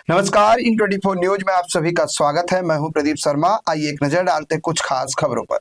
नमस्कार, इन 24 न्यूज में आप सभी का स्वागत है। मैं हूं प्रदीप शर्मा। आइए एक नजर डालते हैं कुछ खास खबरों पर।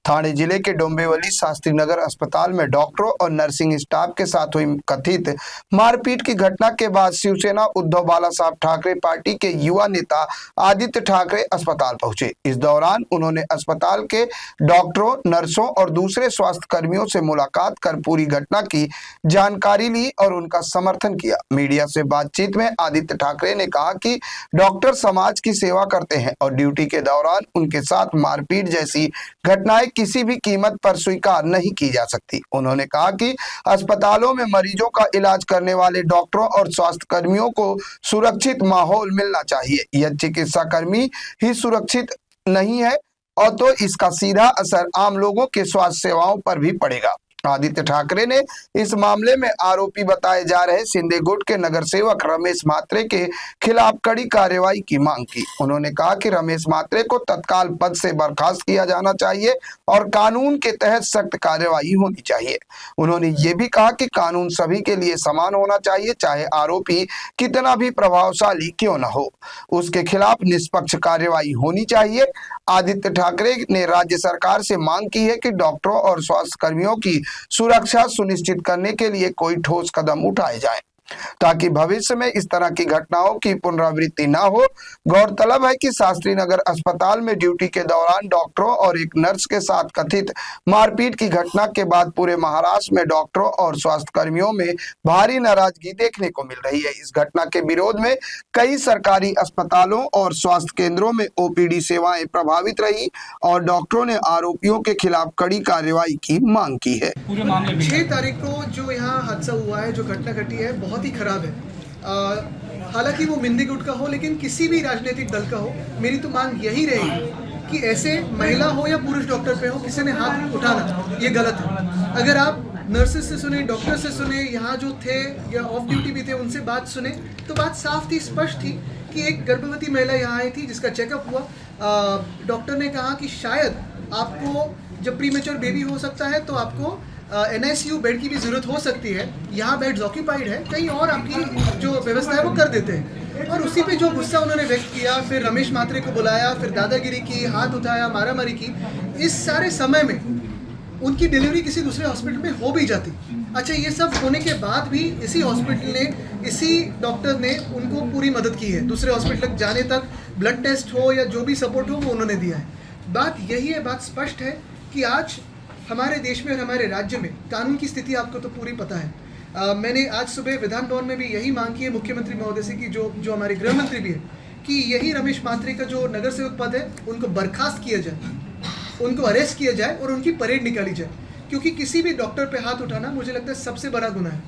थाने जिले के डोंबिवली शास्त्री नगर अस्पताल में डॉक्टरों और नर्सिंग स्टाफ के साथ हुई कथित मारपीट की घटना के बाद शिवसेना उद्धव बाला साहब ठाकरे पार्टी के युवा नेता आदित्य ठाकरे अस्पताल पहुंचे। इस दौरान उन्होंने अस्पताल के डॉक्टरों, नर्सों और दूसरे स्वास्थ्य कर्मियों से मुलाकात कर पूरी घटना की जानकारी ली और उनका समर्थन किया। मीडिया से बातचीत में आदित्य ठाकरे ने कहा कि डॉक्टर समाज की सेवा करते हैं और ड्यूटी के दौरान उनके साथ मारपीट जैसी घटनाएं किसी भी कीमत पर स्वीकार नहीं की जा सकती। उन्होंने कहा कि अस्पतालों में मरीजों का इलाज करने वाले डॉक्टरों और स्वास्थ्य कर्मियों को सुरक्षित माहौल मिलना चाहिए। यह चिकित्सा कर्मी ही सुरक्षित नहीं है और तो इसका सीधा असर आम लोगों के स्वास्थ्य सेवाओं पर भी पड़ेगा। आदित्य ठाकरे ने इस मामले में आरोपी बताए जा रहे सिंधे गुट के नगर सेवक रमेश म्हात्रे के खिलाफ कड़ी कार्रवाई की मांग की। उन्होंने कहा कि रमेश म्हात्रे को तत्काल पद से बर्खास्त किया जाना चाहिए और कानून के तहत सख्त कार्रवाई होनी चाहिए। उन्होंने ये भी कहा कि कानून सभी के लिए समान होना चाहिए, चाहे आरोपी कितना भी प्रभावशाली क्यों न हो, उसके खिलाफ निष्पक्ष कार्रवाई होनी चाहिए। आदित्य ठाकरे ने राज्य सरकार से मांग की है कि डॉक्टरों और स्वास्थ्य कर्मियों की सुरक्षा सुनिश्चित करने के लिए कोई ठोस कदम उठाए जाएं ताकि भविष्य में इस तरह की घटनाओं की पुनरावृत्ति न हो। गौरतलब है कि शास्त्री नगर अस्पताल में ड्यूटी के दौरान डॉक्टरों और एक नर्स के साथ कथित मारपीट की घटना के बाद पूरे महाराष्ट्र में डॉक्टरों और स्वास्थ्य कर्मियों में भारी नाराजगी देखने को मिल रही है। इस घटना के विरोध में कई सरकारी अस्पतालों और स्वास्थ्य केंद्रों में ओपीडी सेवाएं प्रभावित रही और डॉक्टरों ने आरोपियों के खिलाफ कड़ी कार्रवाई की मांग की है। पूरे मामले में 6 तारीख को जो यहाँ हादसा हुआ है, जो घटना घटी है, बहुत ही खराब है। हालांकि वो मिंदी गुट का हो, लेकिन किसी भी राजनीतिक दल का हो, मेरी तो मांग यही रहेगी कि ऐसे महिला हो या पुरुष डॉक्टर पे हो, किसी ने हाथ उठाना ये गलत है। अगर आप नर्सेस से सुने, डॉक्टर से सुने, यहाँ जो थे या ऑफ ड्यूटी भी थे, उनसे बात सुने तो बात साफ थी, स्पष्ट थी कि एक गर्भवती महिला यहाँ आई थी जिसका चेकअप हुआ। डॉक्टर ने कहा कि शायद आपको जब प्रीमेच्योर बेबी हो सकता है तो आपको NICU बेड की भी ज़रूरत हो सकती है। यहाँ बेड्स ऑक्यूपाइड है, कहीं और आपकी जो व्यवस्था है वो कर देते हैं। और उसी पे जो गुस्सा उन्होंने व्यक्त किया, फिर रमेश म्हात्रे को बुलाया, फिर दादागिरी की, हाथ उठाया, मारामारी की। इस सारे समय में उनकी डिलीवरी किसी दूसरे हॉस्पिटल में हो भी जाती। अच्छा, ये सब होने के बाद भी इसी हॉस्पिटल ने, इसी डॉक्टर ने उनको पूरी मदद की है। दूसरे हॉस्पिटल तक जाने तक ब्लड टेस्ट हो या जो भी सपोर्ट हो वो उन्होंने दिया है। बात यही है, बात स्पष्ट है कि आज हमारे देश में और हमारे राज्य में कानून की स्थिति आपको तो पूरी पता है। मैंने आज सुबह विधान भवन में भी यही मांग की है मुख्यमंत्री महोदय से कि जो हमारे गृह मंत्री भी है कि यही रमेश म्हात्रे का जो नगर सेवक पद है उनको बर्खास्त किया जाए, उनको अरेस्ट किया जाए और उनकी परेड निकाली जाए, क्योंकि किसी भी डॉक्टर पे हाथ उठाना मुझे लगता है सबसे बड़ा गुनाह है।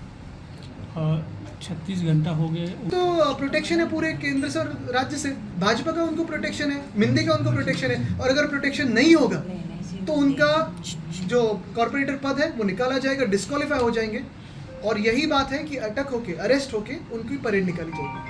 36 घंटा हो गए तो प्रोटेक्शन है पूरे केंद्र से और राज्य से। भाजपा का उनको प्रोटेक्शन है, मिंदे का उनको प्रोटेक्शन है, और अगर प्रोटेक्शन नहीं होगा तो उनका जो कॉर्पोरेटर पद है वो निकाला जाएगा, डिस्क्वालीफाई हो जाएंगे। और यही बात है कि अटक होके, अरेस्ट होके उनकी परेड निकाली जाएगी।